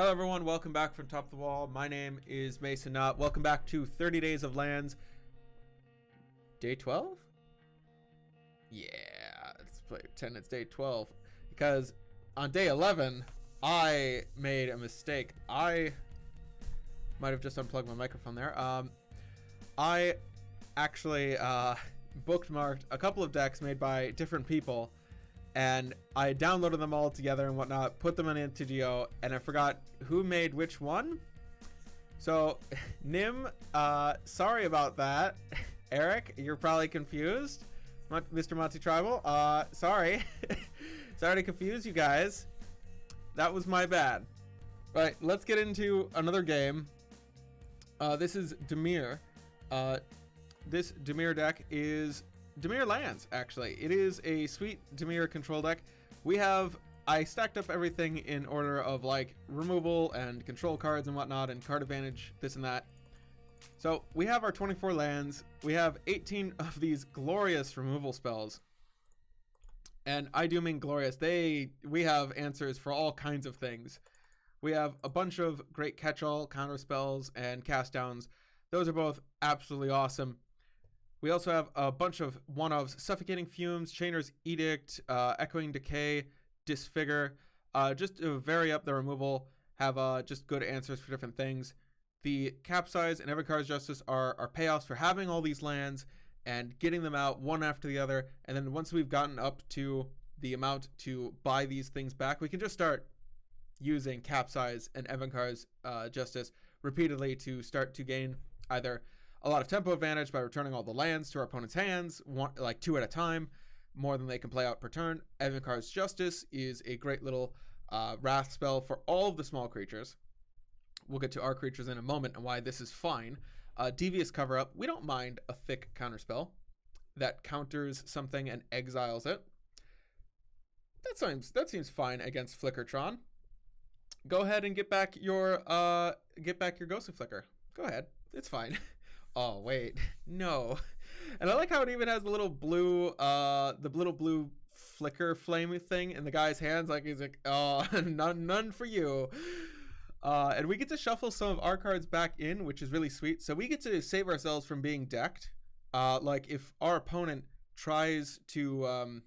Hello everyone, welcome back from Top of the Wall. My name is Mason Knott. Welcome back to 30 Days of Lands. Day 12? Yeah, let's pretend it's day 12. Because on day 11, I made a mistake. I might have just unplugged my microphone there. I actually bookmarked a couple of decks made by different people, and I downloaded them all together and whatnot, put them into Geo, and I forgot who made which one. So, Nim, sorry about that. Eric, you're probably confused. Mr. Monty Tribal, sorry. Sorry to confuse you guys. That was my bad. Right, let's get into another game. This is Dimir. This Dimir deck is Dimir lands, actually. It is a sweet Dimir control deck. I stacked up everything in order of like removal and control cards and whatnot and card advantage, this and that. So we have our 24 lands. We have 18 of these glorious removal spells. And I do mean glorious. We have answers for all kinds of things. We have a bunch of great catch-all counter spells and cast downs. Those are both absolutely awesome. We also have a bunch of one-ofs: Suffocating Fumes, Chainer's Edict, Echoing Decay, Disfigure. Just to vary up the removal, have just good answers for different things. The Capsize and Evankar's Justice are payoffs for having all these lands and getting them out one after the other. And then once we've gotten up to the amount to buy these things back, we can just start using Capsize and Evankar's Justice repeatedly to start to gain either a lot of tempo advantage by returning all the lands to our opponent's hands, like 2 at a time, more than they can play out per turn. Evankar's Justice is a great little wrath spell for all of the small creatures. We'll get to our creatures in a moment and why this is fine. Devious Cover-Up. We don't mind a thick counterspell that counters something and exiles it. That seems fine against Flickertron. Go ahead and get back your Ghostly Flicker. Go ahead. It's fine. Oh wait, no. And I like how it even has the little blue flicker flame thing in the guy's hands. Like he's like, oh, none for you. And we get to shuffle some of our cards back in, which is really sweet. So we get to save ourselves from being decked. Like if our opponent tries to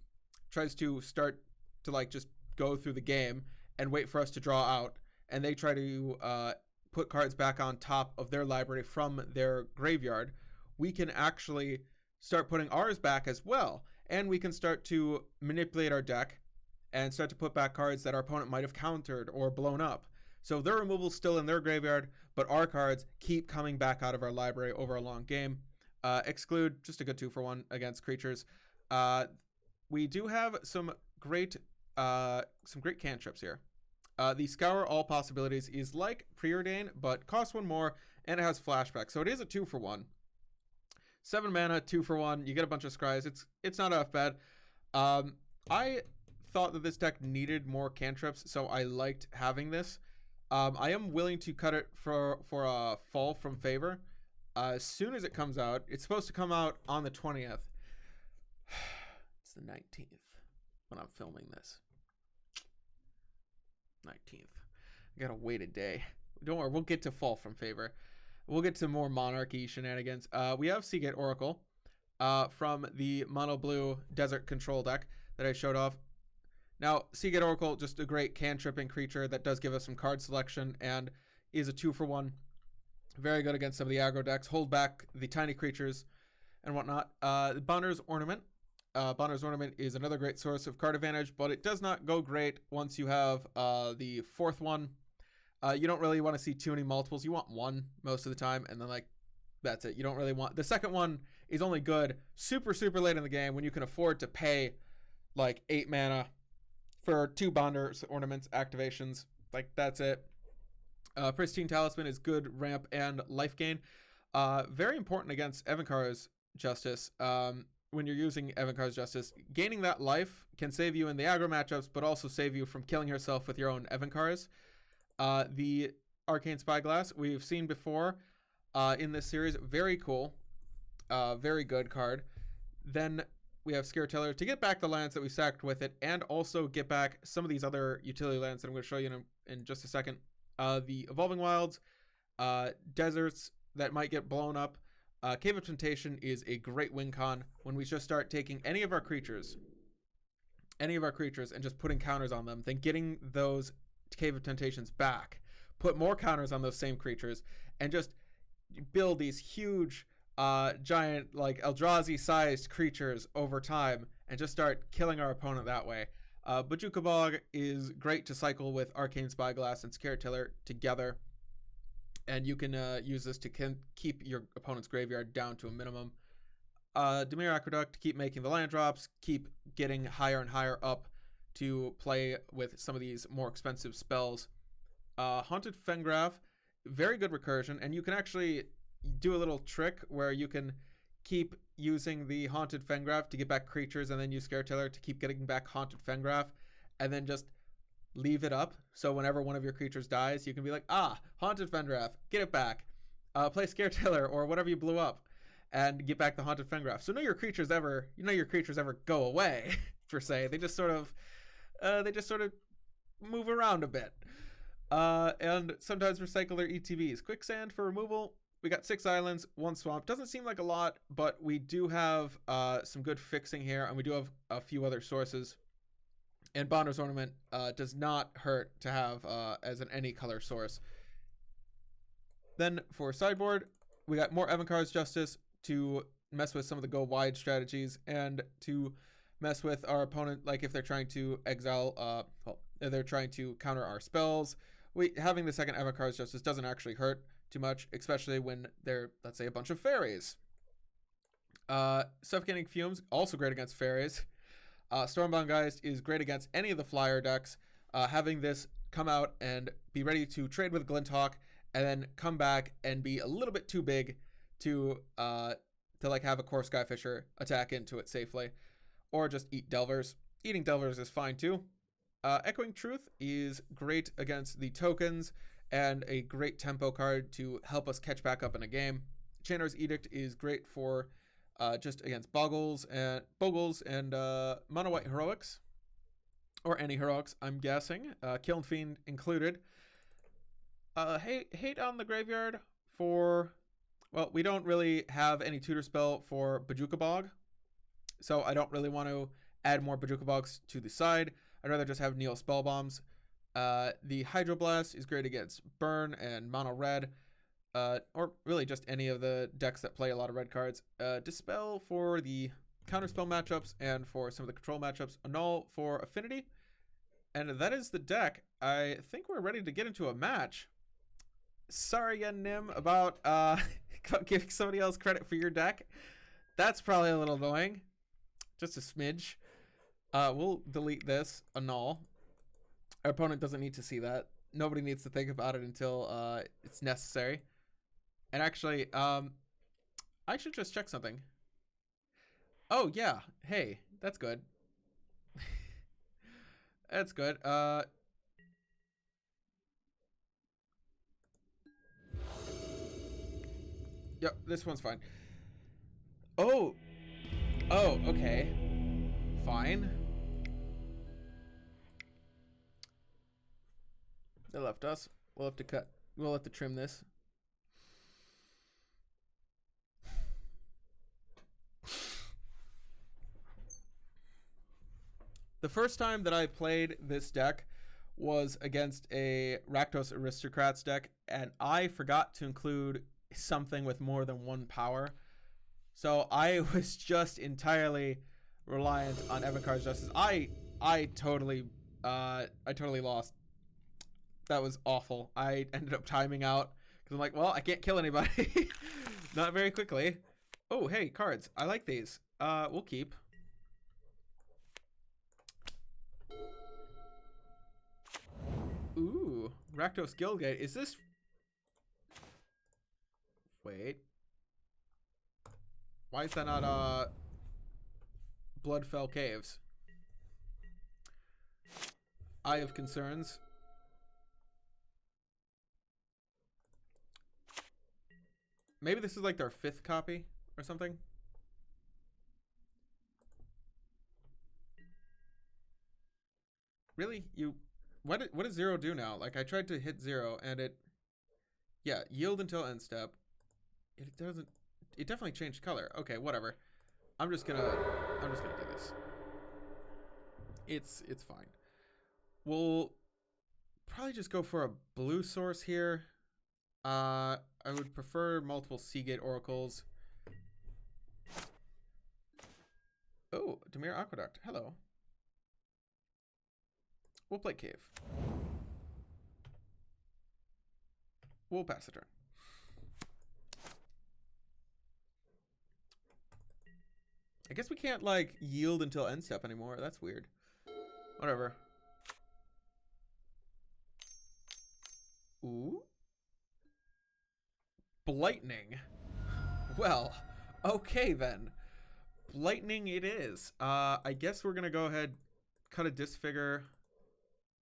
start to like just go through the game and wait for us to draw out, and they try to put cards back on top of their library from their graveyard, we can actually start putting ours back as well. And we can start to manipulate our deck and start to put back cards that our opponent might have countered or blown up. So their removal's still in their graveyard, but our cards keep coming back out of our library over a long game. Exclude, just a good 2-for-1 against creatures. We do have some great cantrips here. The Scour All Possibilities is like Preordain, but costs 1 more, and it has Flashback. So it is a 2-for-1. 7 mana, 2-for-1. You get a bunch of Scries. It's not half bad. I thought that this deck needed more cantrips, so I liked having this. I am willing to cut it for a Fall from Favor as soon as it comes out. It's supposed to come out on the 20th. It's the 19th when I'm filming this. 19th. I gotta wait a day. Don't worry, we'll get to Fall from Favor. We'll get to more Monarchy shenanigans. We have Seagate Oracle from the Mono Blue Desert Control deck that I showed off. Now, Seagate Oracle, just a great cantripping creature that does give us some card selection and is a 2-for-1. Very good against some of the aggro decks. Hold back the tiny creatures and whatnot. Bonner's Ornament. Bonner's Ornament is another great source of card advantage, but it does not go great once you have the 4th one. You don't really want to see too many multiples. You want 1 most of the time, and then like that's it. You don't really want... The second one is only good super late in the game when you can afford to pay like 8 mana for 2 Bonner's Ornaments activations. Like that's it. Pristine Talisman is good ramp and life gain. Very important against Evankar's Justice. When you're using Evankar's Justice, gaining that life can save you in the aggro matchups, but also save you from killing yourself with your own Evankars. The Arcane Spyglass we've seen before in this series. Very cool. Very good card. Then we have Scare Teller to get back the lands that we sacked with it, and also get back some of these other utility lands that I'm going to show you in just a second. The Evolving Wilds, deserts that might get blown up. Cave of Temptation is a great win con when we just start taking any of our creatures, and just putting counters on them, then getting those Cave of Temptations back, put more counters on those same creatures, and just build these huge, giant, like Eldrazi-sized creatures over time, and just start killing our opponent that way. Bojuka Bog is great to cycle with Arcane Spyglass and Scare Tiller together, and you can use this to keep your opponent's graveyard down to a minimum. Dimir Aqueduct to keep making the land drops, keep getting higher and higher up to play with some of these more expensive spells. Haunted Fengraf, very good recursion, and you can actually do a little trick where you can keep using the Haunted Fengraf to get back creatures, and then use Scare Tiller to keep getting back Haunted Fengraf, and then just leave it up. So whenever one of your creatures dies, you can be like, Haunted Fengraf, get it back. Play Scare Tiller or whatever you blew up, and get back the Haunted Fengraf. So none of your creatures ever go away per se. They just sort of move around a bit. And sometimes recycle their ETBs. Quicksand for removal. We got 6 islands, 1 swamp. Doesn't seem like a lot, but we do have some good fixing here, and we do have a few other sources. And Bonder's Ornament does not hurt to have as an any color source. Then for sideboard, we got more Evankar's Justice to mess with some of the go wide strategies, and to mess with our opponent, like if they're trying to exile, they're trying to counter our spells. Having the second Evankar's Justice doesn't actually hurt too much, especially when they're, let's say, a bunch of fairies. Suffocating Fumes, also great against fairies. Stormbound Geist is great against any of the flyer decks. Having this come out and be ready to trade with Glinthawk, and then come back and be a little bit too big to like have a core Skyfisher attack into it safely, or just eat Delvers. Eating Delvers is fine too. Echoing Truth is great against the tokens, and a great tempo card to help us catch back up in a game. Channer's Edict is great for just against Boggles and Mono White Heroics, or any Heroics, I'm guessing, Kiln Fiend included. Hate on the graveyard for, well, we don't really have any tutor spell for Bojuka Bog, so I don't really want to add more Bojuka Bogs to the side. I'd rather just have Neil Spellbombs. The Hydroblast is great against Burn and Mono Red, or really just any of the decks that play a lot of red cards. Dispel for the counterspell matchups and for some of the control matchups. Annul for Affinity. And that is the deck. I think we're ready to get into a match. Sorry again, Nim, about giving somebody else credit for your deck. That's probably a little annoying. Just a smidge. We'll delete this. Annul. Our opponent doesn't need to see that. Nobody needs to think about it until it's necessary. And actually, I should just check something. Oh, yeah. Hey, that's good. That's good. Yep, this one's fine. Oh, okay. Fine. They left us. We'll have to trim this. The first time that I played this deck was against a Rakdos Aristocrats deck, and I forgot to include something with more than 1 power. So I was just entirely reliant on Evankar's Justice. I totally lost. That was awful. I ended up timing out because I'm like, well, I can't kill anybody. Not very quickly. Oh, hey, cards. I like these. We'll keep. Ooh, Rakdos Guildgate. Is this... Wait. Why is that not, Bloodfell Caves? Eye of Concerns. Maybe this is like their 5th copy or something. Really? You What does 0 do now? Like, I tried to hit 0 and it... Yeah, yield until end step. It doesn't... It definitely changed color. Okay, whatever. I'm just gonna do this. It's fine. We'll probably just go for a blue source here. I would prefer multiple Seagate oracles. Oh, Demir Aqueduct. Hello. We'll play Cave. We'll pass the turn. I guess we can't, like, yield until end step anymore. That's weird. Whatever. Ooh. Blightning. Well, okay then. Blightning it is. I guess we're gonna go ahead, cut a disfigure.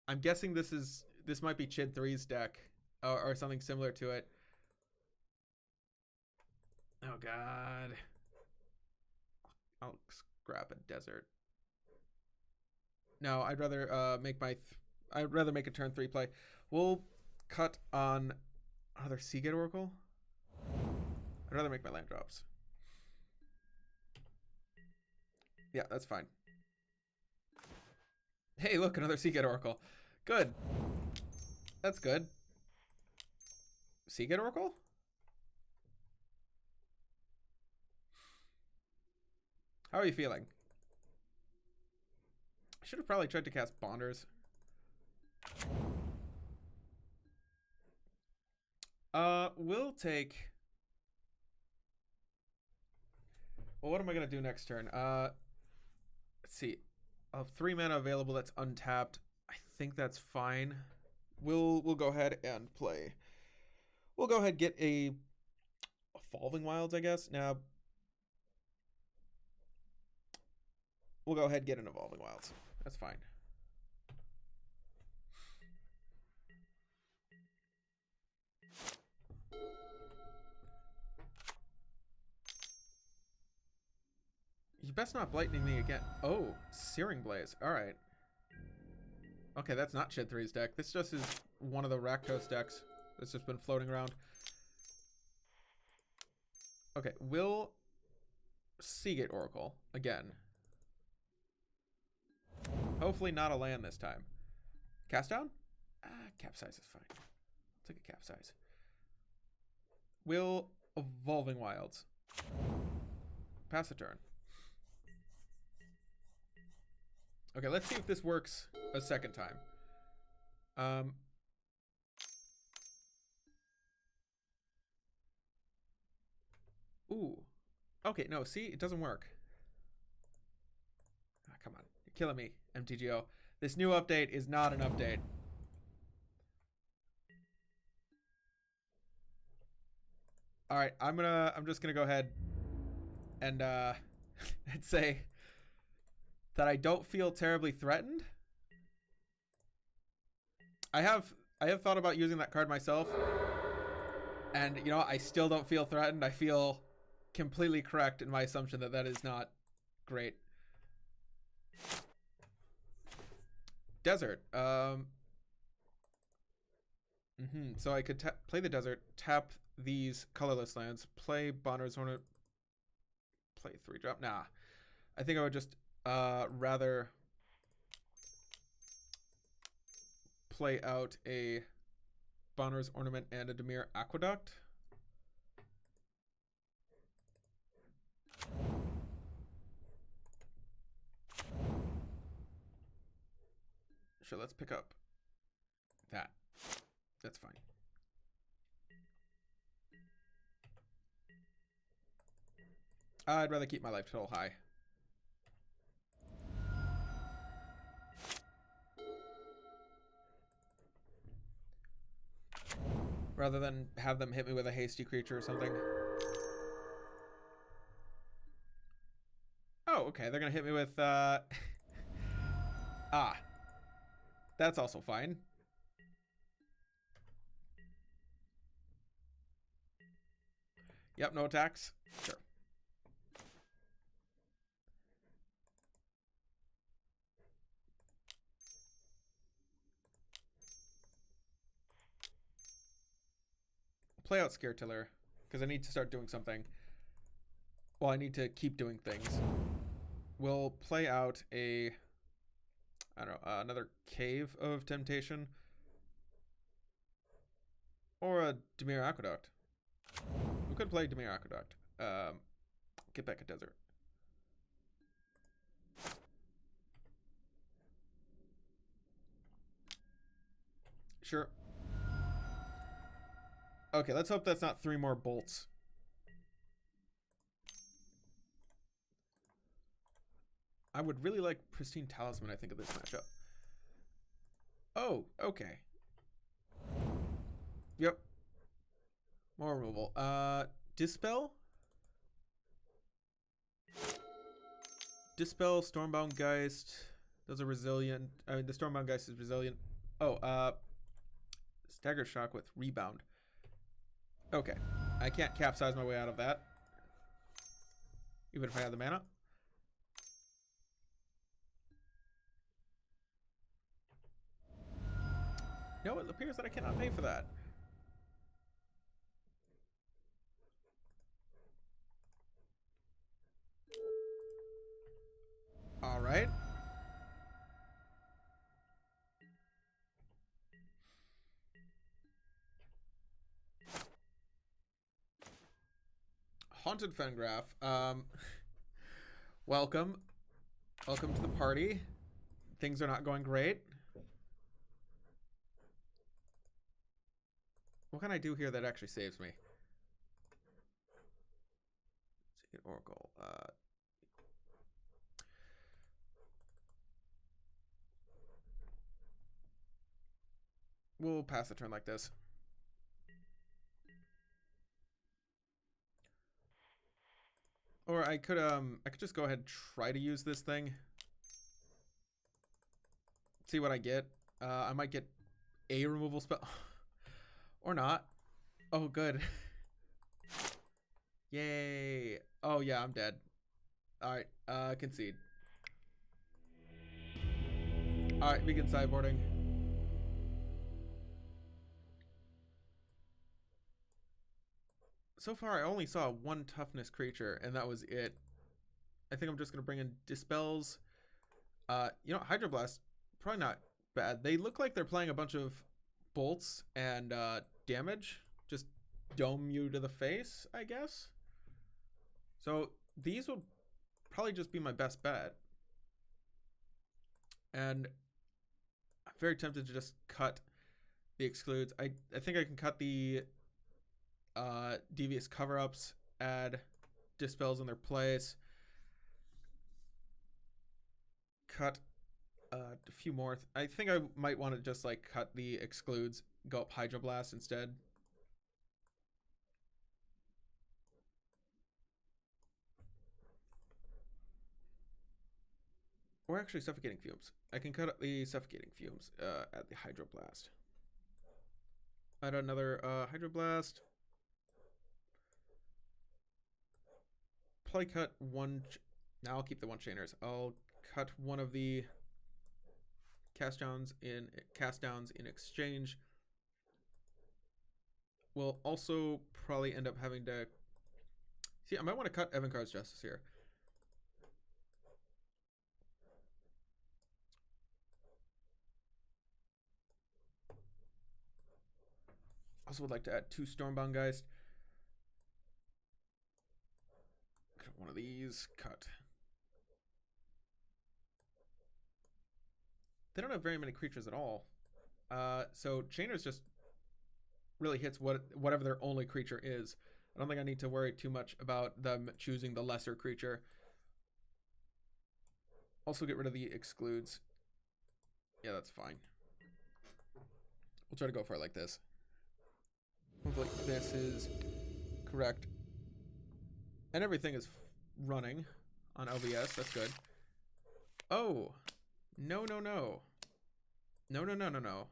I'm guessing this might be Chid 3's deck, or something similar to it. Oh god. I'll scrap a desert. No, I'd rather make a turn 3 play. We'll cut on another Seagate Oracle. I'd rather make my land drops. Yeah, that's fine. Hey, look, another Seagate Oracle. Good. That's good. Seagate Oracle? How are you feeling? I should have probably tried to cast Bonders. We'll take... Well, what am I going to do next turn? Let's see. I have 3 mana available that's untapped. I think that's fine. We'll go ahead and play. We'll go ahead and get a Evolving Wilds, I guess. Now, we'll go ahead and get an Evolving Wilds. That's fine. You best not Blightning me again. Oh, Searing Blaze. All right. Okay, that's not Chid 3's deck. This just is one of the Rakdos decks that's just been floating around. Okay, we'll Seagate Oracle again. Hopefully not a land this time. Cast down? Capsize is fine. I'll take a Capsize. We'll Evolving Wilds. Pass the turn. Okay, let's see if this works a second time. Ooh. Okay, no, see? It doesn't work. Ah, come on. You're killing me, MTGO. This new update is not an update. Alright, I'm just gonna go ahead and and say that I don't feel terribly threatened. I have thought about using that card myself, and you know, I still don't feel threatened. I feel completely correct in my assumption that that is not great. Desert. So I could play the desert, tap these colorless lands, play Bonner's Hornet, play 3-drop. Nah, I think I would just rather play out a Bonner's Ornament and a Demir Aqueduct. Sure, let's pick up that. That's fine. I'd rather keep my life total high. Rather than have them hit me with a hasty creature or something. Oh, okay. They're going to hit me with... That's also fine. Yep, no attacks. Sure. play out Scare Tiller, because I need to start doing something. Well, I need to keep doing things. We'll play out a, I don't know, another Cave of Temptation. Or a Demir Aqueduct. We could play Demir Aqueduct. Get back a desert. Sure. Okay, let's hope that's not 3 more bolts. I would really like Pristine Talisman, I think, of this matchup. Oh, okay. Yep. More removal. Dispel? Dispel, Stormbound Geist. Those are resilient. I mean, the Stormbound Geist is resilient. Oh, Stagger Shock with Rebound. Okay. I can't capsize my way out of that. Even if I had the mana. No, it appears that I cannot pay for that. All right. Haunted Fengraph. Welcome. Welcome to the party. Things are not going great. What can I do here that actually saves me? Oracle. We'll pass the turn like this. Or I could just go ahead and try to use this thing. See what I get. I might get a removal spell. Or not. Oh, good. Yay. Oh, yeah, I'm dead. Alright, concede. Alright, begin sideboarding. So far, I only saw 1 toughness creature, and that was it. I think I'm just going to bring in Dispels. You know, Hydroblast, probably not bad. They look like they're playing a bunch of bolts and damage. Just dome you to the face, I guess. So these would probably just be my best bet. And I'm very tempted to just cut the excludes. I think I can cut the devious cover-ups, add Dispels in their place, cut a few more. I think I might want to just like cut the excludes, go up Hydroblast instead. Or actually Suffocating Fumes. I can cut up the Suffocating Fumes at the Hydroblast. Add another Hydroblast. Probably cut one. Now I'll keep the 1-chainers. I'll cut one of the cast downs in exchange. We'll also probably end up having to see. I might want to cut Evankar's Justice here. Also would like to add 2 Stormbound Geist. Cut one of these. Cut. They don't have very many creatures at all. So Chainers just really hits whatever their only creature is. I don't think I need to worry too much about them choosing the lesser creature. Also get rid of the excludes. Yeah, that's fine. We'll try to go for it like this. Hopefully this is correct. And everything is running on LVS. That's good. Oh. No, no, no. No, no, no, no, no.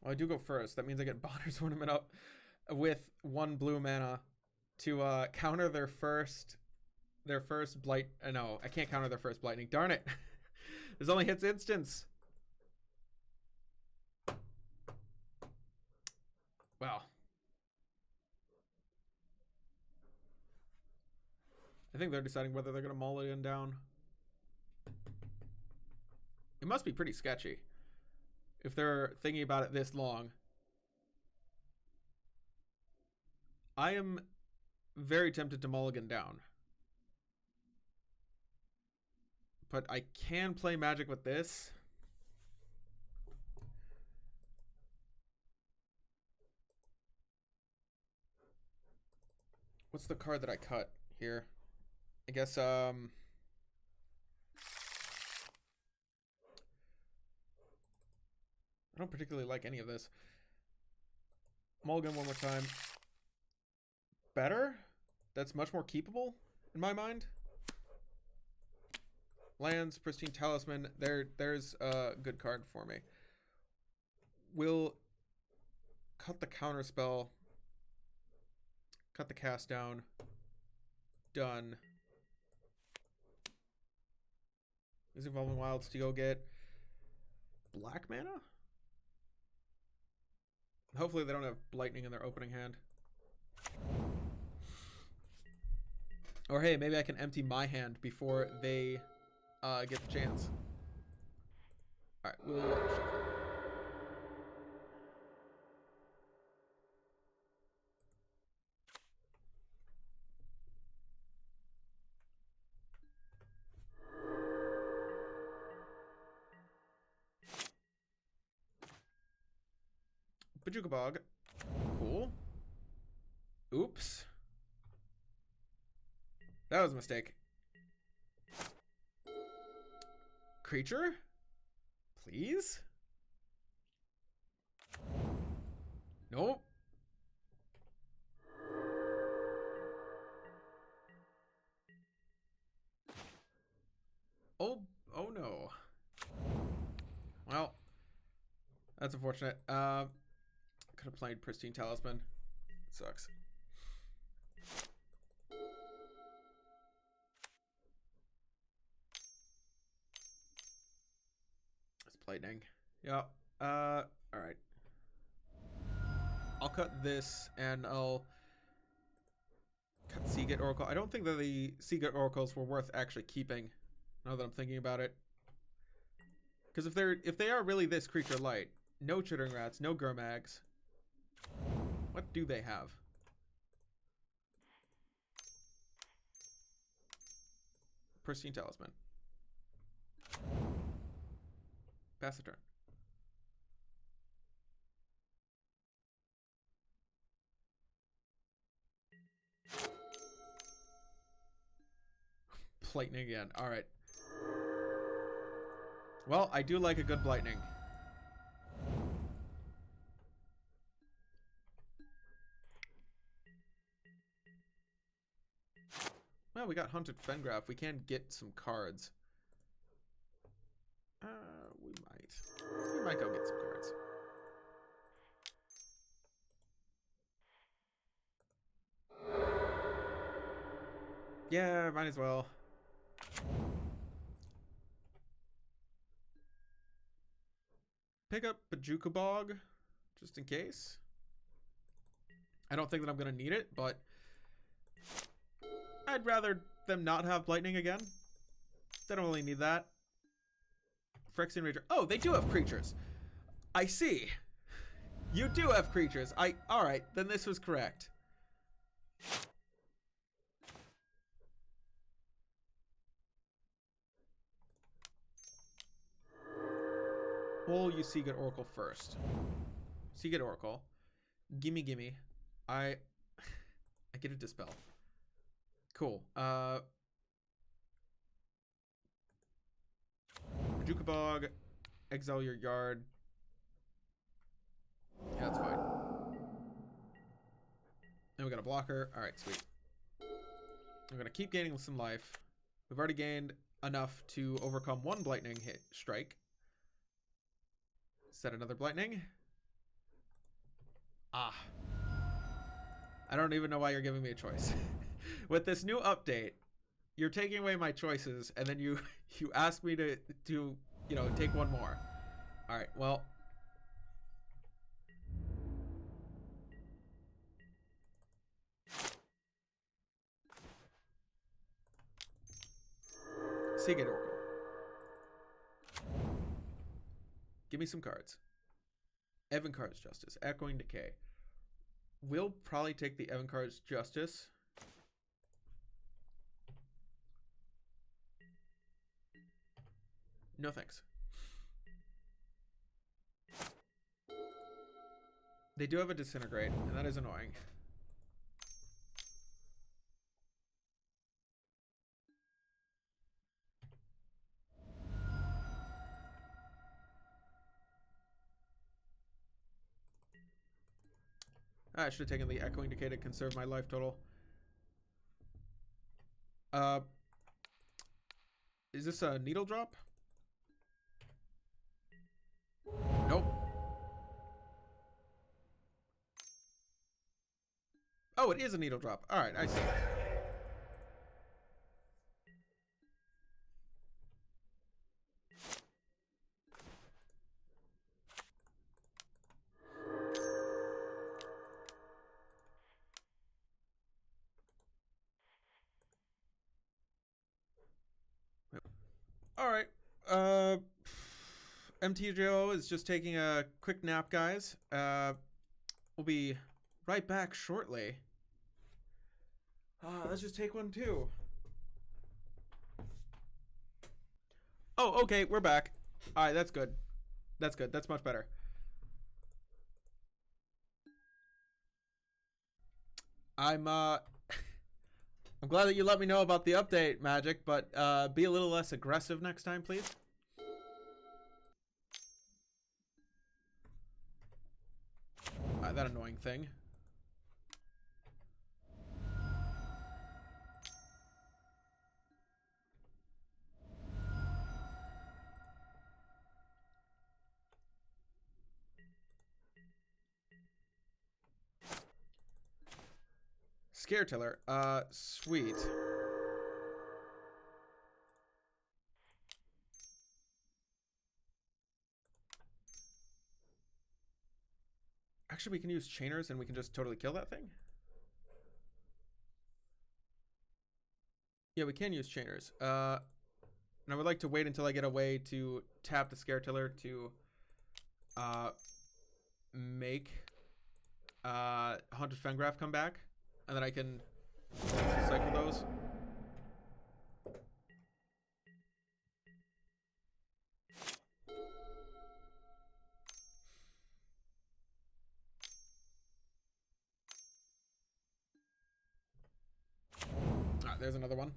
Well, I do go first. That means I get Bonner's Ornament up with 1 blue mana to counter their first their first blight. No, I can't counter their first blightning. Darn it. This only hits instants. Wow. I think they're deciding whether they're going to mulligan down. It must be pretty sketchy if they're thinking about it this long. I am very tempted to mulligan down. But I can play Magic with this. What's the card that I cut here? I guess, I don't particularly like any of this. Mulligan one more time. Better? That's much more keepable in my mind. Lands, Pristine Talisman. There's a good card for me. We'll cut the counter spell. Cut the cast down. Done. Is Evolving Wilds to go get black mana? Hopefully they don't have Lightning in their opening hand. Or hey, maybe I can empty my hand before they get the chance. Alright, we'll shuffle. Bajuka Bog. Cool. Oops. That was a mistake. Creature? Please? Nope. Oh no. Well, that's unfortunate. Could have played Pristine Talisman. It sucks. It's Lightning. Yeah. All right. I'll cut this and I'll cut Seagate Oracle. I don't think that the Seagate Oracles were worth actually keeping, now that I'm thinking about it. Because if they are really this creature light, no Chittering Rats, no Gurmags. What do they have? Pristine Talisman. Pass the turn. Lightning again. All right. Well, I do like a good lightning. Well, we got Hunted Fengraf. We can get some cards. We might go get some cards. Yeah, might as well. Pick up Bajuka Bog, just in case. I don't think that I'm going to need it, but I'd rather them not have Lightning again. They don't really need that. Phyrexian Rager. Oh, they do have creatures. I see. You do have creatures. Alright, then this was correct. Well, you Seagate Oracle first. Seagate Oracle. Gimme, gimme. I get a Dispel. Cool. Bajuka Bog. Exile your yard. Yeah, that's fine. Then we got a blocker. Alright, sweet. I'm gonna keep gaining some life. We've already gained enough to overcome one Lightning hit strike. Set another Lightning. Ah. I don't even know why you're giving me a choice. With this new update, You're taking away my choices, and then you you ask me to take one more. All right. Well. Seagate Oracle. Give me some cards. Evancar's Justice. Echoing Decay. We'll probably take the Evancar's Justice. No thanks. They do have a Disintegrate, and that is annoying. I should have taken the Echoing Decay to conserve my life total. Is this a Needle Drop? Nope. Oh, it is a Needle Drop. All right, I see. All right. MTGO is just taking a quick nap, guys. We'll be right back shortly. Let's just take one too. Oh, okay, we're back. All right, that's good. That's good. That's much better. I'm I'm glad that you let me know about the update, Magic, but be a little less aggressive next time, please. That annoying thing. Scare Tiller. Sweet. Actually, we can use Chainers and we can just totally kill that thing. Yeah, we can use Chainers. And I would like to wait until I get a way to tap the Scare Tiller to make Haunted Fengraf come back, and then I can cycle those. There's another one.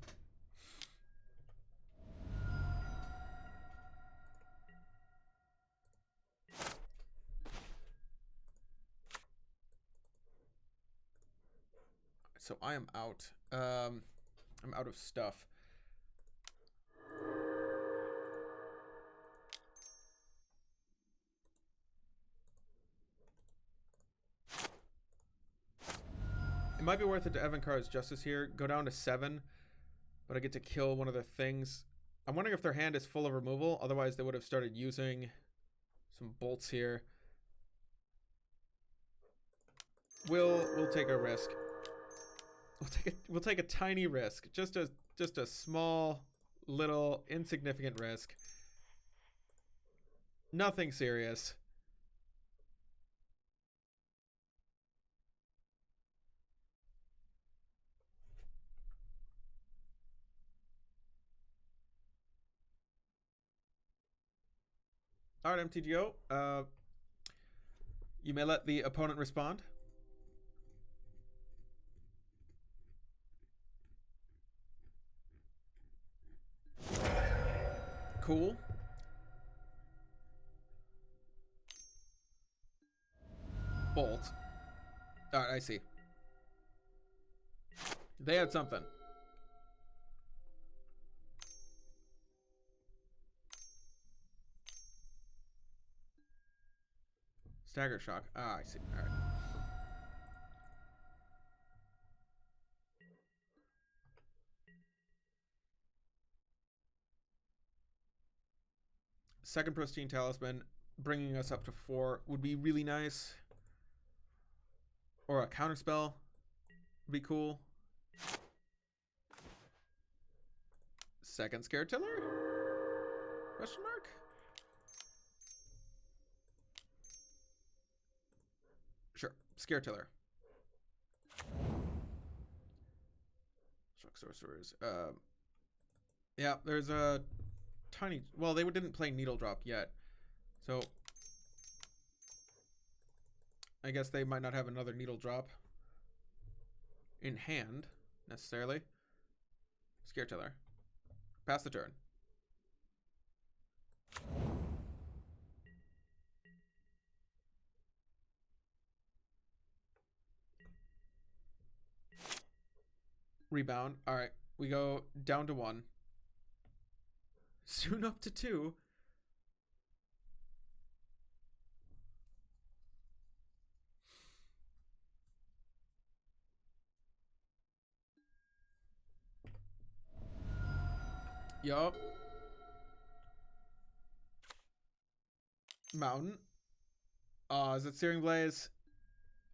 So I am out. I'm out of stuff. It might be worth it to Evancar's Justice here. Go down to 7, but I get to kill one of the things. I'm wondering if their hand is full of removal. Otherwise, they would have started using some bolts here. We'll take a risk. We'll take a tiny risk. Just a small, little, insignificant risk. Nothing serious. All right, MTGO. You may let the opponent respond. Cool. Bolt. All right, I see. They had something. Stagger Shock. Ah, I see. All right. second Pristine Talisman, bringing us up to 4 would be really nice. Or a counterspell would be cool. Second Scare Tiller? Question mark? Sure, Scare Tiller. Shock Sorcerers. Yeah, there's a tiny... Well, they didn't play Needle Drop yet. So, I guess they might not have another Needle Drop in hand, necessarily. Scare Tiller. Pass the turn. Rebound. Alright, we go down to 1. Soon up to 2. Yup. Mountain. Is it Searing Blaze?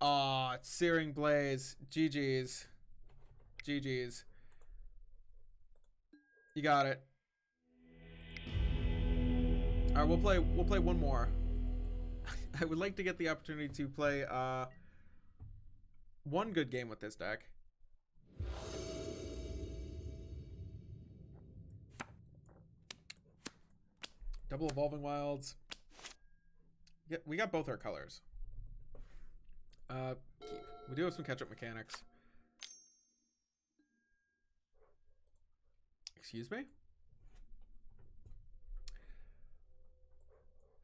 It's Searing Blaze. GG's. GG's. You got it. Alright, we'll play one more. I would like to get the opportunity to play one good game with this deck. Double Evolving Wilds. Yeah, we got both our colors. We do have some catch-up mechanics. Excuse me?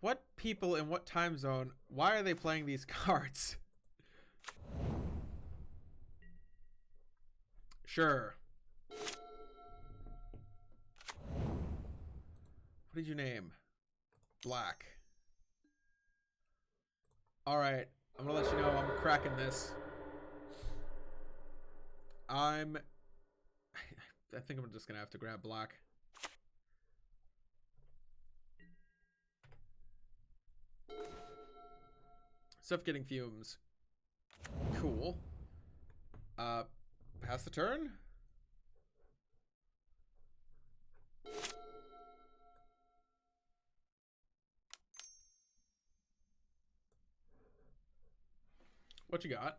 What people in what time zone? Why are they playing these cards? Sure. What did you name? Black. Alright. I'm gonna let you know I'm cracking this. I think I'm just gonna have to grab black. Suffocating Fumes. Cool. Pass the turn? What you got?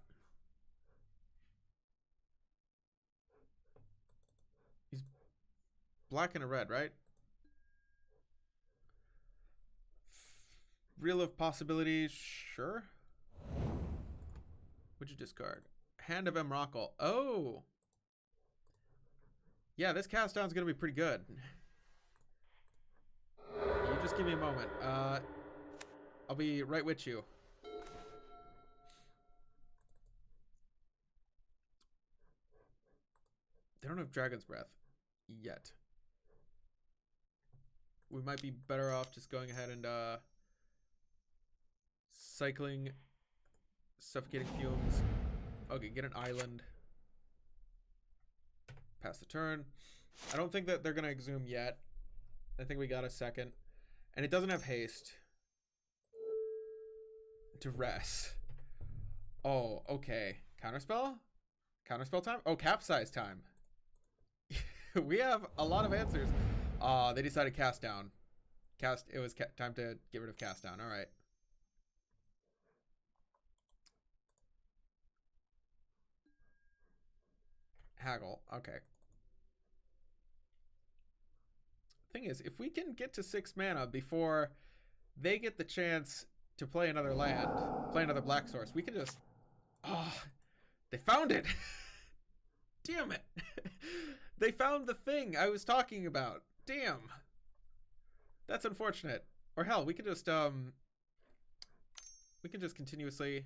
He's black and a red, right? Reel of Possibilities, sure. What'd you discard? Hand of Emrakul. Oh! Yeah, this cast down's gonna be pretty good. You just give me a moment. I'll be right with you. They don't have Dragon's Breath yet. We might be better off just going ahead and cycling Suffocating Fumes. Okay, get an island. Pass the turn. I don't think that they're going to exhume yet. I think we got a second. And it doesn't have haste. Duress. Oh, okay. Counterspell? Counterspell time? Oh, capsize time. We have a lot of answers. They decided cast down. It was time to get rid of cast down. All right. Haggle. Okay. Thing is, if we can get to 6 mana before they get the chance to play another land, play another black source, we can just... Oh, they found it. Damn it. They found the thing I was talking about. Damn. That's unfortunate. Or hell, we can just continuously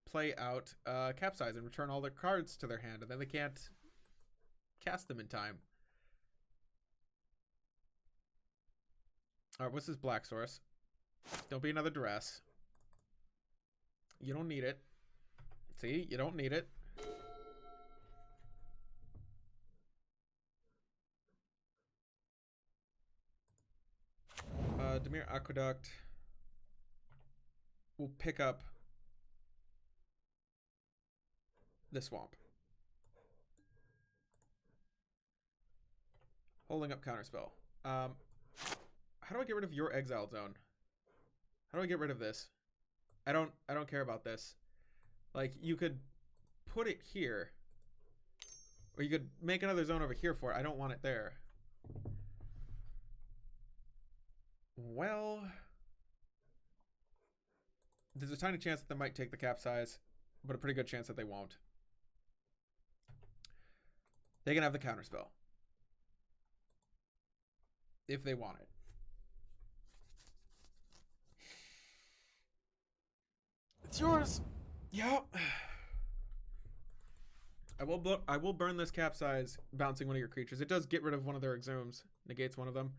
play out capsize and return all their cards to their hand, and then they can't cast them in time. Alright, what's this black source? Don't be another duress. You don't need it. See, you don't need it. Demir Aqueduct will pick up the swamp. Holding up counterspell. How do I get rid of your exile zone? How do I get rid of this? I don't care about this. Like, you could put it here. Or you could make another zone over here for it. I don't want it there. Well, there's a tiny chance that they might take the capsize, but a pretty good chance that they won't. They can have the counterspell if they want it. It's yours. Yep. I will burn this capsize, bouncing one of your creatures. It does get rid of one of their exhumes, negates one of them.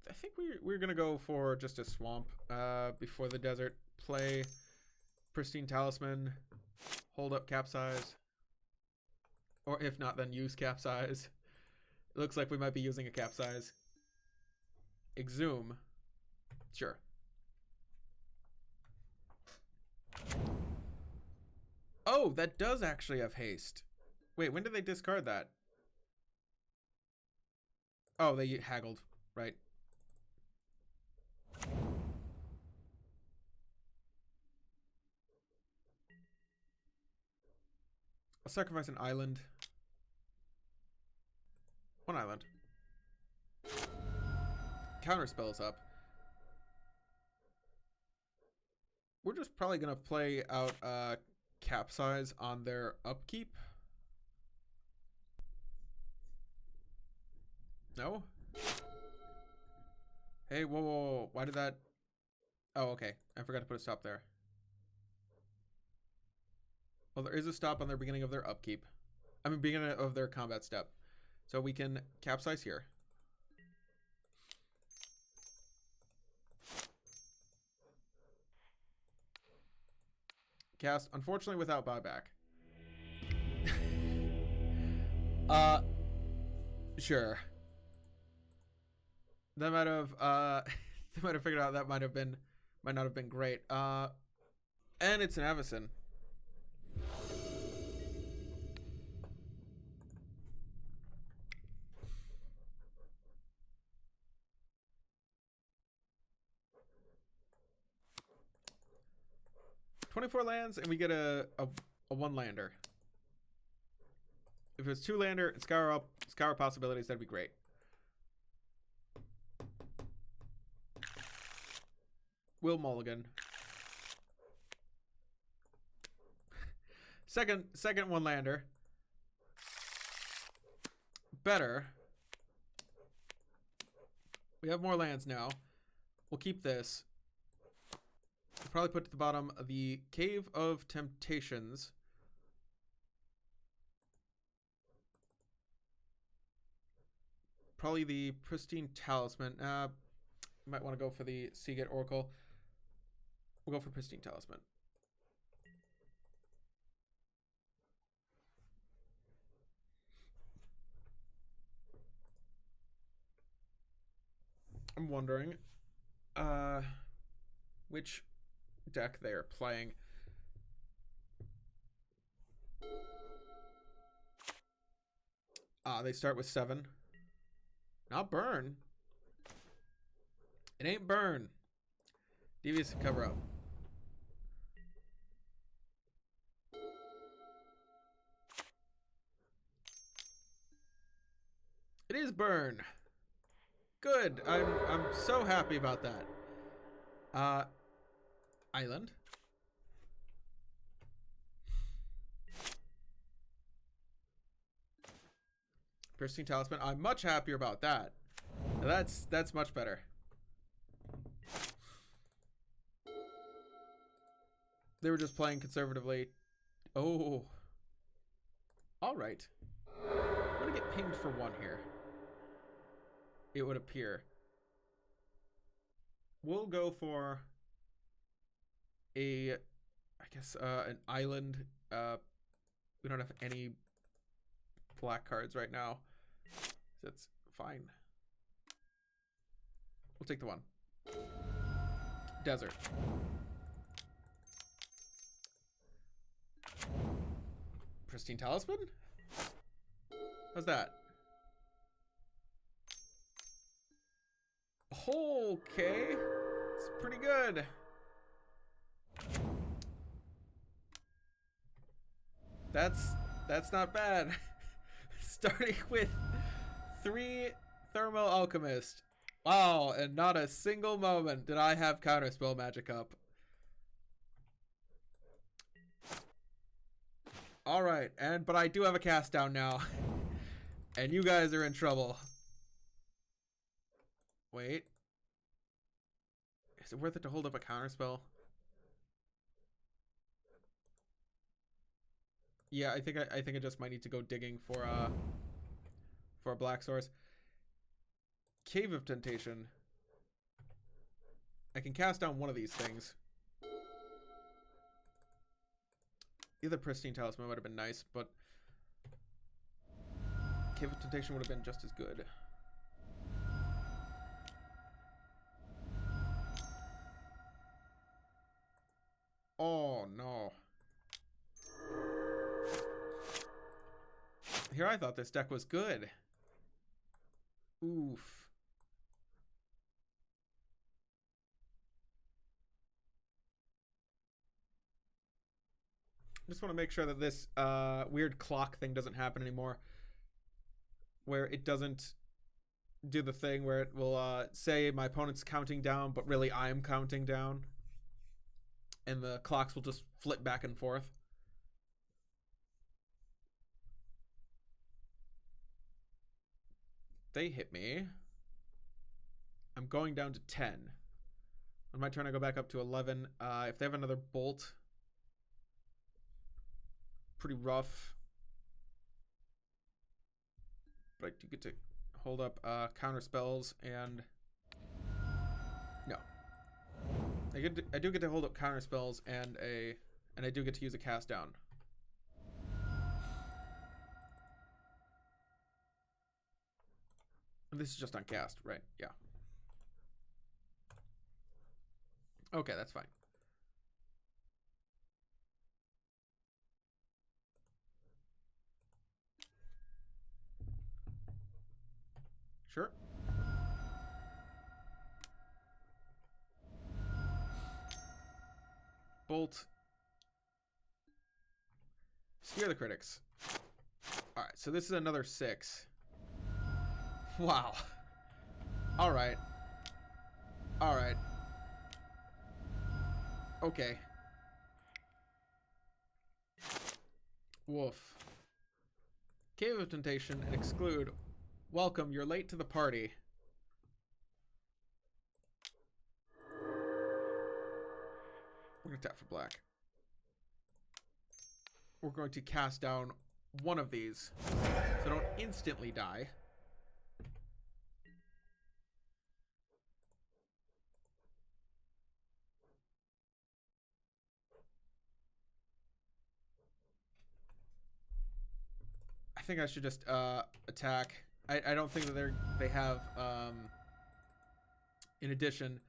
I think we're gonna go for just a swamp before the desert. Play Pristine Talisman, hold up capsize, or if not, then use capsize. It looks like we might be using a capsize. Exhume, sure. Oh, that does actually have haste. Wait, when did they discard that? Oh, they haggled, right? I'll sacrifice an island. One island. Counterspell's up. We're just probably gonna play out capsize on their upkeep. No? Hey, whoa, whoa, whoa. Why did that... Oh, okay. I forgot to put a stop there. Well, there is a stop on the beginning of their upkeep. I mean, beginning of their combat step. So we can capsize here. Cast, unfortunately, without buyback. Sure. That might have they might have figured out that might not have been great. And it's an Avacyn. "24 lands and we get a one lander. If it's 2 lander and scour possibilities, that'd be great. Will mulligan. Second one lander. Better. We have more lands now. We'll keep this. We'll probably put to the bottom the Cave of Temptations. Probably the Pristine Talisman. Might want to go for the Seagate Oracle. We'll go for Pristine Talisman. I'm wondering which deck they are playing. They start with 7. Not burn. It ain't burn. Devious cover up. It is burn. Good. I'm so happy about that. Island. Pristine Talisman. I'm much happier about that. That's much better. They were just playing conservatively. Oh. All right. I'm gonna get pinged for 1 here. It would appear. We'll go for a, I guess, an island. We don't have any black cards right now. That's fine. We'll take the one. Desert. Pristine Talisman? How's that? Okay. It's pretty good. That's not bad. Starting with 3 Thermal Alchemist. Wow, and not a single moment did I have Counterspell Magic up. Alright, but I do have a cast down now. And you guys are in trouble. Wait. Is it worth it to hold up a counterspell? Yeah, I think I just might need to go digging for a black source. Cave of Temptation. I can cast down one of these things. Either Pristine Talisman would have been nice, but Cave of Temptation would have been just as good. Oh no. Here I thought this deck was good. Oof. Just want to make sure that this weird clock thing doesn't happen anymore. Where it doesn't do the thing where it will say my opponent's counting down, but really I'm counting down. And the clocks will just flip back and forth. They hit me. I'm going down to 10. On my turn, I go back up to 11. If they have another bolt, pretty rough. But I do get to hold up counter spells and no. I do get to hold up counter spells and I do get to use a cast down. And this is just on cast, right? Yeah. Okay, that's fine. Sure. Bolt. Scare the critics. Alright, so this is another 6. Wow. Alright. Alright. Okay. Woof. Cave of Temptation and exclude. Welcome, you're late to the party. We're going to tap for black. We're going to cast down one of these, so don't instantly die. I think I should just attack. I don't think that they have in addition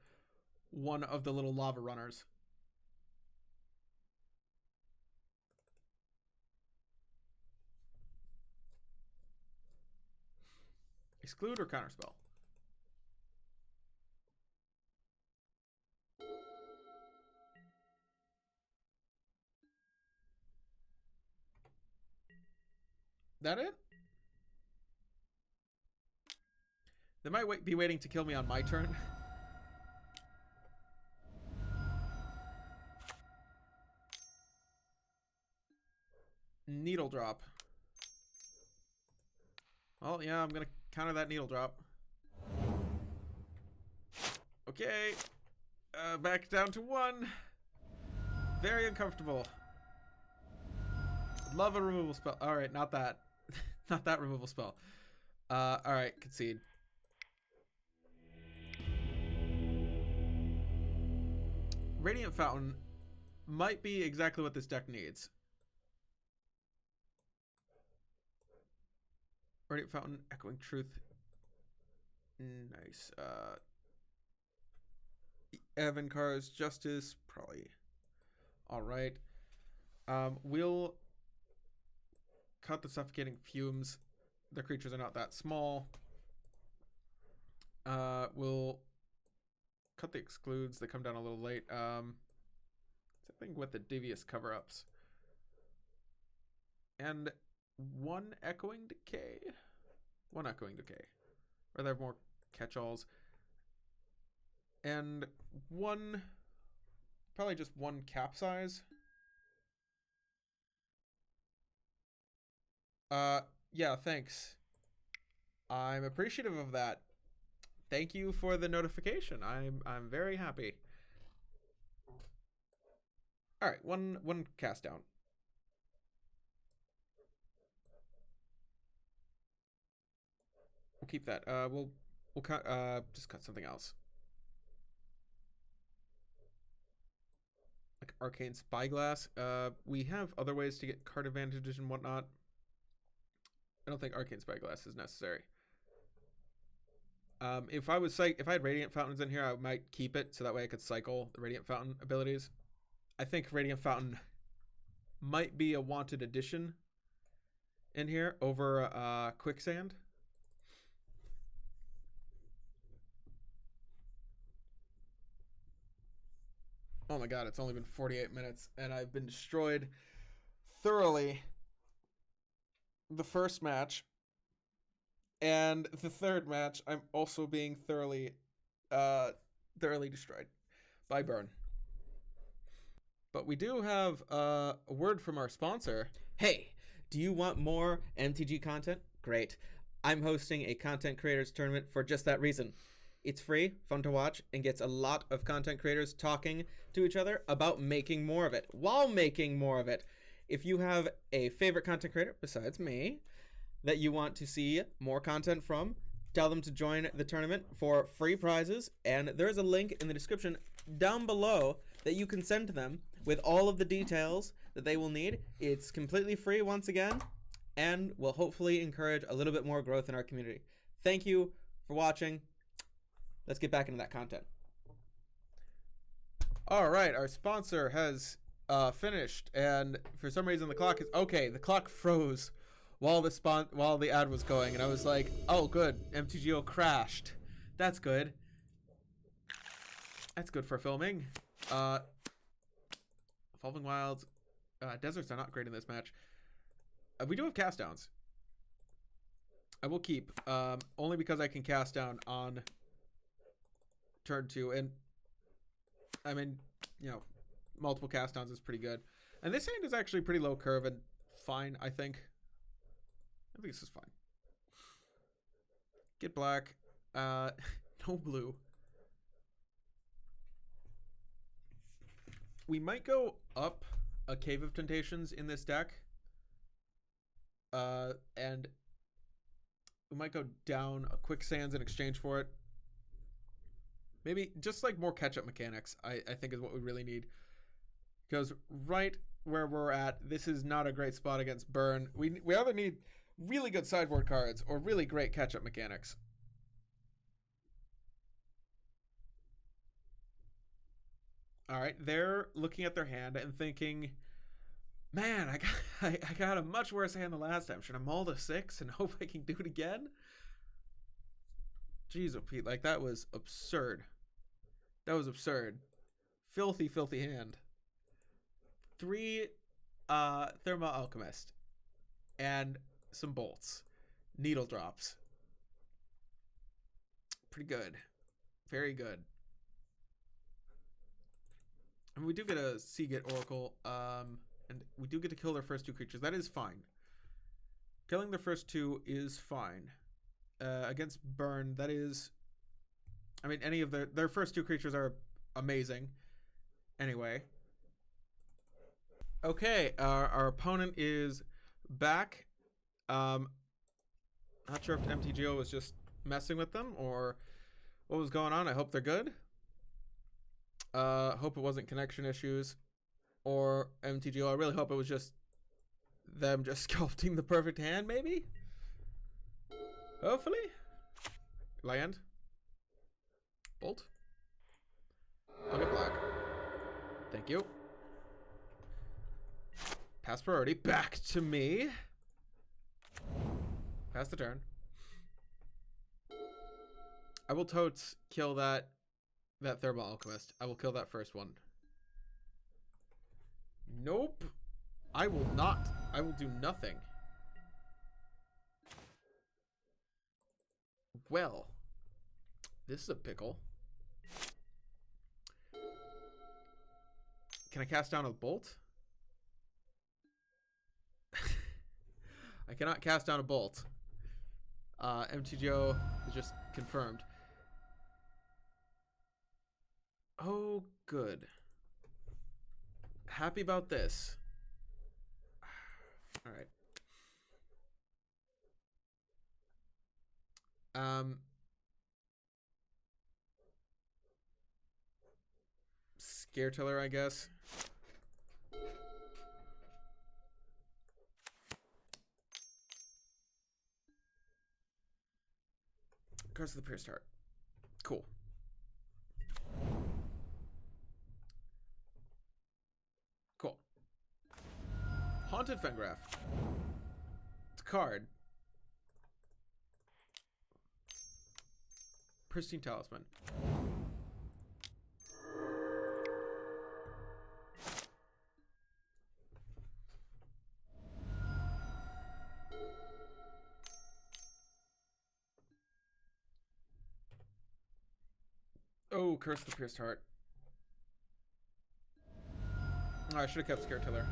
one of the little lava runners. Exclude or counterspell? That it? They might be waiting to kill me on my turn. Needle drop. Well, yeah, I'm gonna counter that needle drop. Okay. Back down to 1. Very uncomfortable. Love a removal spell. Alright, not that. Not that removal spell. Alright, concede. Radiant Fountain might be exactly what this deck needs. Radiant Fountain, Echoing Truth. Nice. Evan Carr's Justice, probably. All right. We'll cut the Suffocating Fumes. The creatures are not that small. We'll cut the Excludes. They come down a little late. Something with the Devious Cover-Ups. And one Echoing Decay. One Echoing Decay. Or they have more catch-alls. And one... Probably just one Capsize. Yeah, thanks. I'm appreciative of that. Thank you for the notification. I'm very happy. All right, one cast down. We'll keep that. We'll cut just cut something else. Like Arcane Spyglass. We have other ways to get card advantages and whatnot. I don't think Arcane Spyglass is necessary. If I had Radiant Fountains in here, I might keep it so that way I could cycle the Radiant Fountain abilities. I think Radiant Fountain might be a wanted addition in here over Quicksand. Oh my god, it's only been 48 minutes and I've been destroyed thoroughly the first match. And the third match, I'm also being thoroughly destroyed by Burn. But we do have a word from our sponsor. Hey, do you want more MTG content? Great. I'm hosting a content creators tournament for just that reason. It's free, fun to watch, and gets a lot of content creators talking to each other about making more of it, while making more of it. If you have a favorite content creator besides me that you want to see more content from, tell them to join the tournament for free prizes, and there's a link in the description down below that you can send to them with all of the details that they will need. It's completely free once again, and will hopefully encourage a little bit more growth in our community. Thank you for watching. Let's get back into that content. All right, our sponsor has finished, and for some reason the clock is okay. The clock froze while the ad was going, and I was like, "Oh, good, MTGO crashed. That's good. That's good for filming." Evolving Wilds, Deserts are not great in this match. We do have cast downs. I will keep only because I can cast down on turn 2, and I mean, you know, multiple cast downs is pretty good. And this hand is actually pretty low curve and fine, I think. I think this is fine. Get black. No blue. We might go up a Cave of Temptations in this deck. And we might go down a Quicksands in exchange for it. Maybe just like more catch-up mechanics, I think is what we really need. Because right where we're at, this is not a great spot against Burn. We either need really good sideboard cards or really great catch-up mechanics. All right, they're looking at their hand and thinking, man, I got a much worse hand the last time. Should I mull to 6 and hope I can do it again? Jeez, oh Pete, like that was absurd. That was absurd. Filthy, filthy hand. 3 Thermal Alchemist and some bolts. Needle drops. Pretty good. Very good. And we do get a Seagate Oracle, and we do get to kill their first 2 creatures. That is fine. Killing their first 2 is fine. Against Burn, that is... I mean, any of their first 2 creatures are amazing. Anyway. Okay, our opponent is back. Not sure if MTGO was just messing with them or what was going on. I hope they're good. Hope it wasn't connection issues or MTGO. I really hope it was just them just sculpting the perfect hand, maybe? Hopefully. Land. Bolt. I'll get black. Thank you. Pass priority. Back to me. Pass the turn. I will totes kill that Thermal Alchemist. I will kill that first one. Nope. I will not. I will do nothing. Well, this is a pickle. Can I cast down a bolt? I cannot cast down a bolt. MTGO is just confirmed. Oh, good. Happy about this. All right. Scare Tiller, I guess. Curse of the Pierced Heart. Cool. Cool. Haunted Fengraph. It's a card. Pristine Talisman. Oh, Curse of the Pierced Heart. Oh, I should have kept Scare Tiller.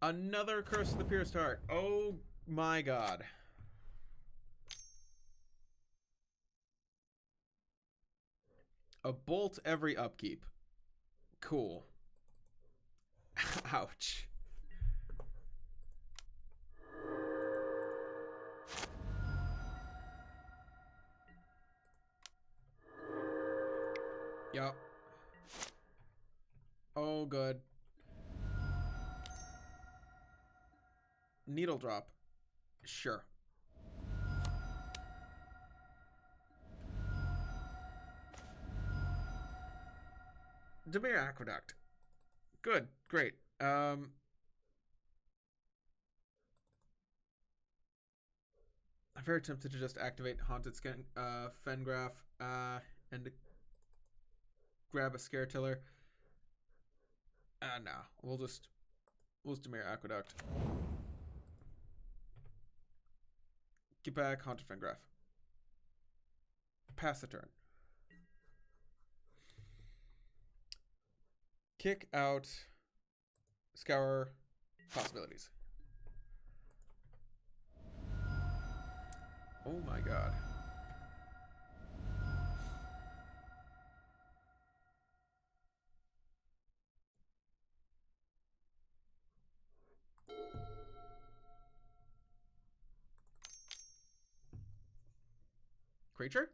Another Curse of the Pierced Heart. Oh my god. A bolt every upkeep. Cool. Ouch. Yup. Oh, good. Needle drop. Sure. Demir Aqueduct. Good. Great. I'm very tempted to just activate Haunted Fengraph and grab a Scare Tiller. No. We'll just Demir Aqueduct. Get back, Haunted Fengraph. Pass the turn. Kick out. Scour possibilities. Oh my god. Creature?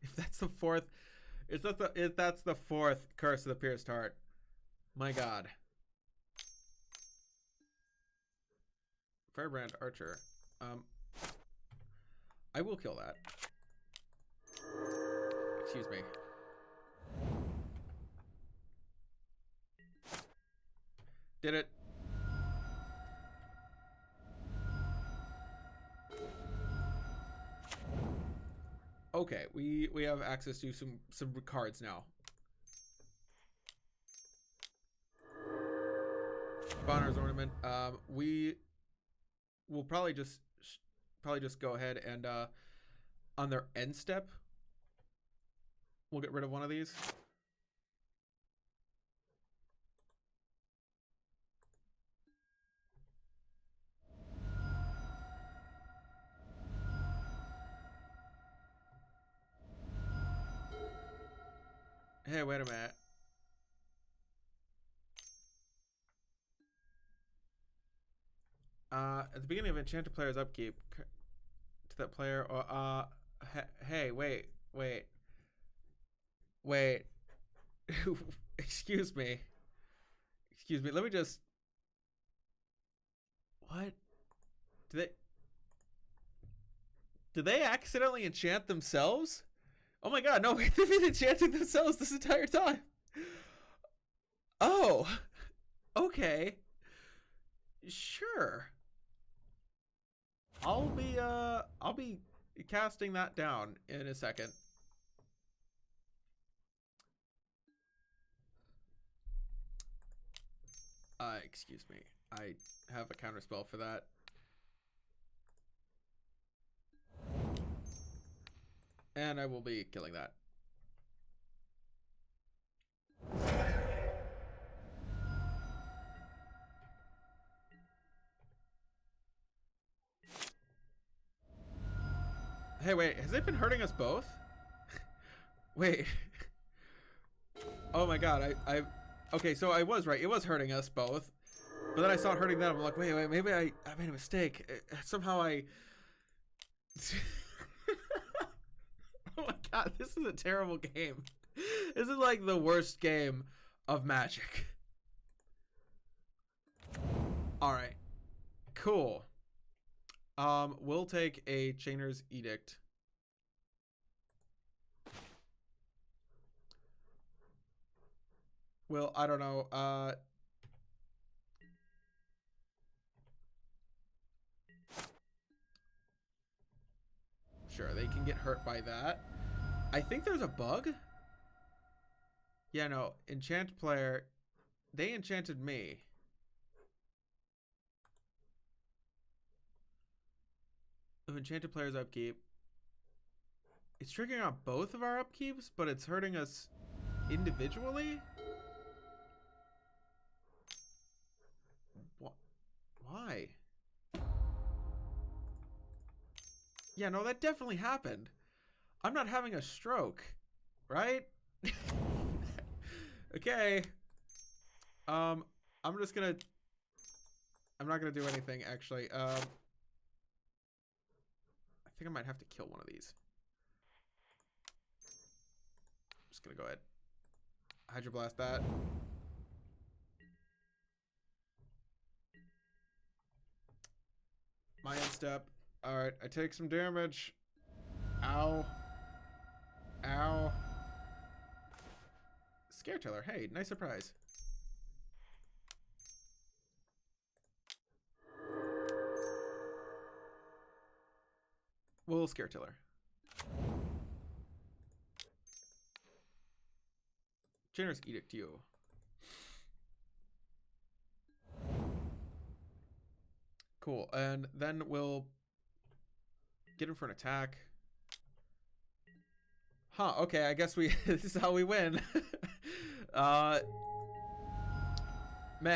If that's the fourth, if that's the fourth Curse of the Pierced Heart, my god. Firebrand Archer. I will kill that. Excuse me. Did it. Okay, we have access to some cards now. Bonner's Ornament. We will probably just go ahead and on their end step, we'll get rid of one of these. Hey, wait a minute. At the beginning of enchanted player's upkeep, to that player, or hey, wait. Excuse me. Let me just. What? Did they accidentally enchant themselves? Oh my god, no, they've been enchanting themselves this entire time. Oh, okay. Sure. I'll be casting that down in a second. Excuse me. I have a counter spell for that. And I will be killing that. Hey, wait, has it been hurting us both? Wait. Oh my god, okay, so I was right. It was hurting us both. But then I saw it hurting them. I'm like, wait, maybe I made a mistake. Somehow I... Oh my god, this is a terrible game. This is like the worst game of Magic. Alright. Cool. We'll take a Chainer's Edict. Well, I don't know. Sure, they can get hurt by that. I think there's a bug. Yeah, no. Enchant player. They enchanted me. Of enchanted player's upkeep. It's triggering out both of our upkeeps, but it's hurting us individually? Why? Yeah, no, that definitely happened. I'm not having a stroke, right? Okay. I'm just gonna... I'm not gonna do anything, actually. I think I might have to kill one of these. I'm just gonna go ahead. Hydroblast that. My end step. Alright, I take some damage. Ow. Ow. Scare Tiller. Hey, nice surprise. We'll Scare Tiller. Generous Edict you. Cool, and then we'll get him for an attack. Huh, okay, I guess we this is how we win. Man,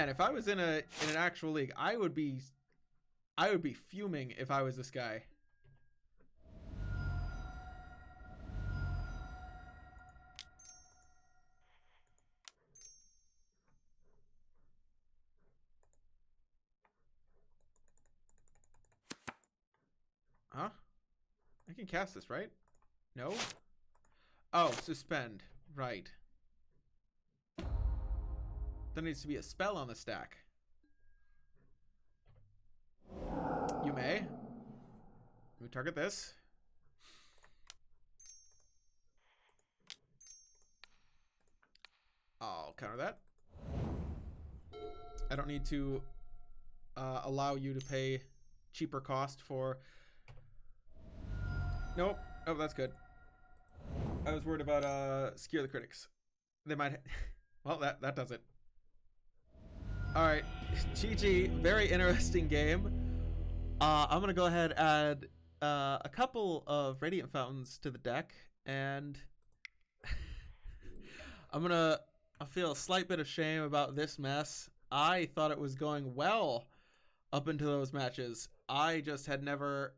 if I was in an actual league, I would be fuming if I was this guy. Huh? I can cast this, right? No? Oh, suspend. Right. There needs to be a spell on the stack. You may. Let me target this. I'll counter that. I don't need to allow you to pay cheaper cost for... Nope. Oh, that's good. I was worried about Scare the Critics. They might... Well, that does it. Alright. GG. Very interesting game. I'm going to go ahead and add a couple of Radiant Fountains to the deck. And... I feel a slight bit of shame about this mess. I thought it was going well up into those matches. I just had never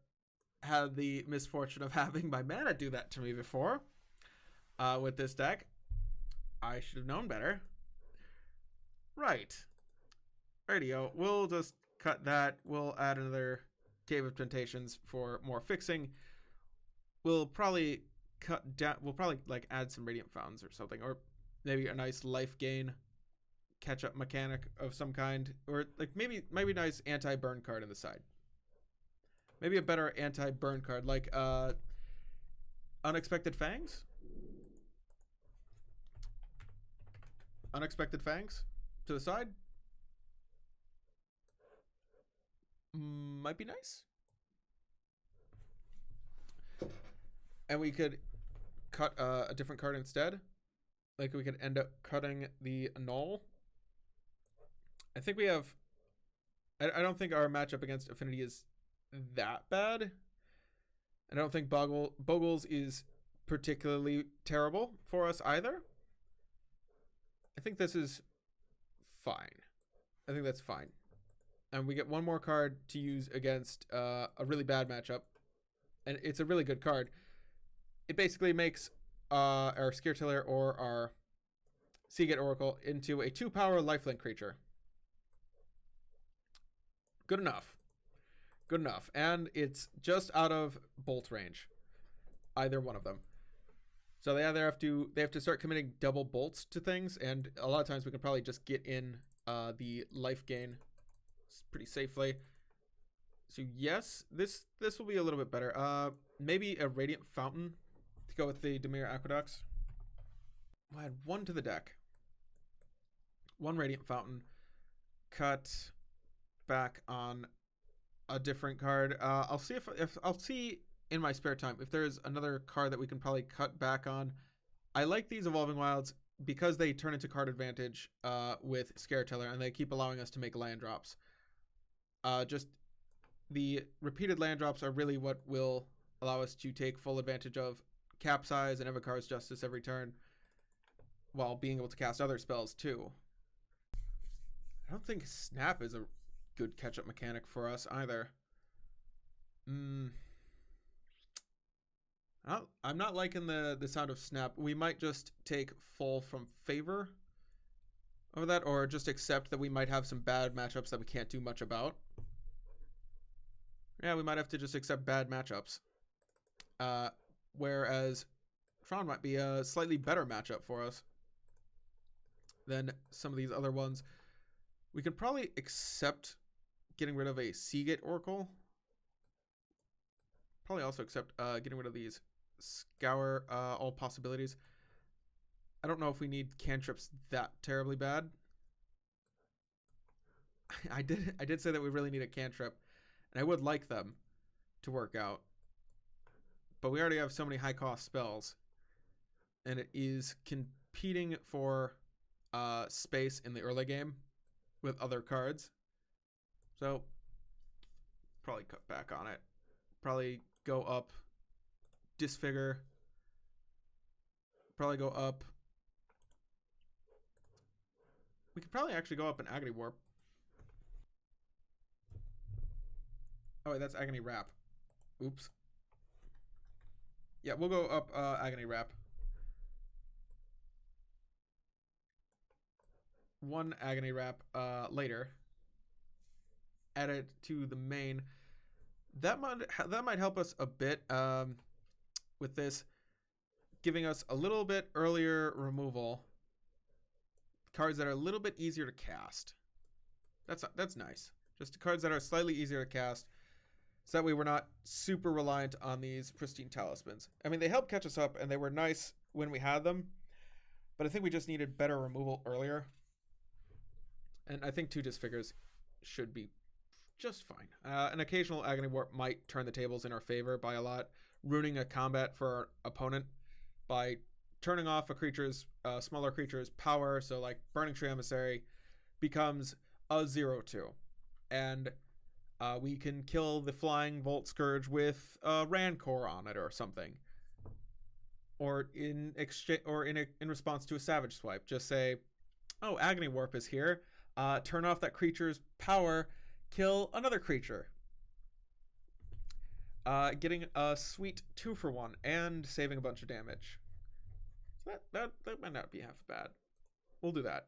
had the misfortune of having my mana do that to me before with this deck. I should have known better. Right. Radio. We'll just cut that. We'll add another Cave of Temptations for more fixing. We'll probably cut down. We'll probably like add some Radiant Fountains or something, or maybe a nice life gain catch up mechanic of some kind, or like maybe nice anti-burn card on the side. Maybe a better anti-burn card like Unexpected Fangs. Unexpected Fangs to the side. Might be nice. And we could cut a different card instead. Like we could end up cutting the Null. I think we have... I don't think our matchup against Affinity is that bad. I don't think Bogles is particularly terrible for us either. I think this is fine. I think that's fine. And we get one more card to use against a really bad matchup. And it's a really good card. It basically makes our Scaretiller or our Seagate Oracle into a 2-power lifelink creature. Good enough. Good enough. And it's just out of bolt range. Either one of them. So they either have to start committing double bolts to things, and a lot of times we can probably just get in the life gain pretty safely. So yes, this will be a little bit better. Maybe a Radiant Fountain to go with the Dimir Aqueducts. We'll add one to the deck. One Radiant Fountain. Cut back on a different card. I'll see if I'll see in my spare time if there's another card that we can probably cut back on. I like these Evolving Wilds because they turn into card advantage with Scaretiller, and they keep allowing us to make land drops. Just the repeated land drops are really what will allow us to take full advantage of Capsize and Evokar's Justice every turn, while being able to cast other spells too. I don't think Snap is a good catch-up mechanic for us either. I'm not liking the sound of Snap. We might just take full from favor over that, or just accept that we might have some bad matchups that we can't do much about. Yeah, we might have to just accept bad matchups. Whereas Tron might be a slightly better matchup for us than some of these other ones. We could probably accept getting rid of a Seagate Oracle. Probably also accept getting rid of these Scour all possibilities. I don't know if we need cantrips that terribly bad. I did say that we really need a cantrip, and I would like them to work out. But we already have so many high cost spells, and it is competing for space in the early game with other cards. So probably cut back on it. Probably go up Disfigure. Probably go up. We could probably actually go up an Agony Warp. Oh wait, that's Agony Wrap. Oops. Yeah, we'll go up Agony Wrap. One Agony Wrap later. Add it to the main. That might help us a bit with this, giving us a little bit earlier removal. Cards that are a little bit easier to cast. That's nice. Just cards that are slightly easier to cast, so that way we're not super reliant on these Pristine Talismans. I mean, they help catch us up, and they were nice when we had them, but I think we just needed better removal earlier. And I think 2 Disfigures should be just fine. An occasional Agony Warp might turn the tables in our favor by a lot, ruining a combat for our opponent by turning off a creature's smaller creature's power. So like Burning Tree Emissary becomes a 0/2, and we can kill the Flying Volt Scourge with Rancor on it or something, or in response to a Savage Swipe, just say, "Oh, Agony Warp is here. Turn off that creature's power. Kill another creature." Getting a sweet 2-for-1 and saving a bunch of damage. So That might not be half bad. We'll do that.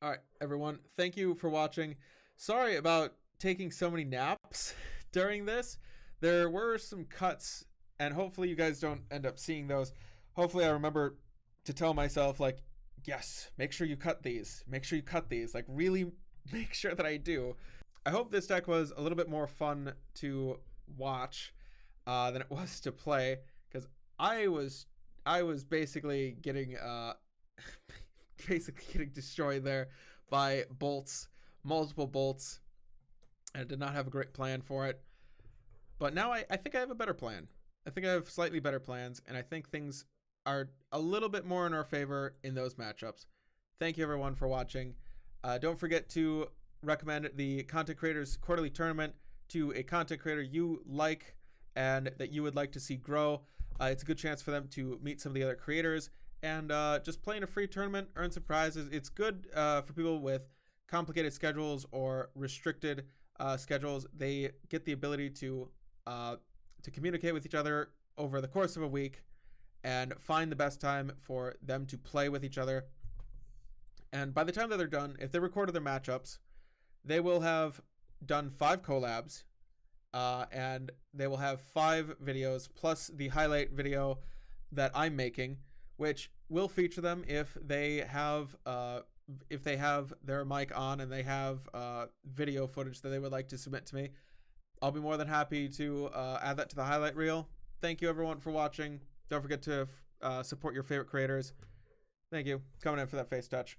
All right, everyone. Thank you for watching. Sorry about taking so many naps during this. There were some cuts, and hopefully you guys don't end up seeing those. Hopefully I remember to tell myself, like, yes, make sure you cut these. Make sure you cut these. Like, really make sure that I do. I hope this deck was a little bit more fun to watch than it was to play, because I was basically getting basically getting destroyed there by bolts, multiple bolts, and I did not have a great plan for it. But now I think I have a better plan. I think I have slightly better plans, and I think things are a little bit more in our favor in those matchups. Thank you, everyone, for watching. Don't forget to recommend the Content Creators Quarterly Tournament to a content creator you like and that you would like to see grow. It's a good chance for them to meet some of the other creators and just play in a free tournament, earn some prizes. It's good for people with complicated schedules or restricted schedules. They get the ability to communicate with each other over the course of a week and find the best time for them to play with each other. And by the time that they're done, if they recorded their matchups, they will have done 5 collabs, and they will have 5 videos plus the highlight video that I'm making, which will feature them if they have their mic on and they have video footage that they would like to submit to me. I'll be more than happy to add that to the highlight reel. Thank you, everyone, for watching. Don't forget to support your favorite creators. Thank you. Coming in for that face touch.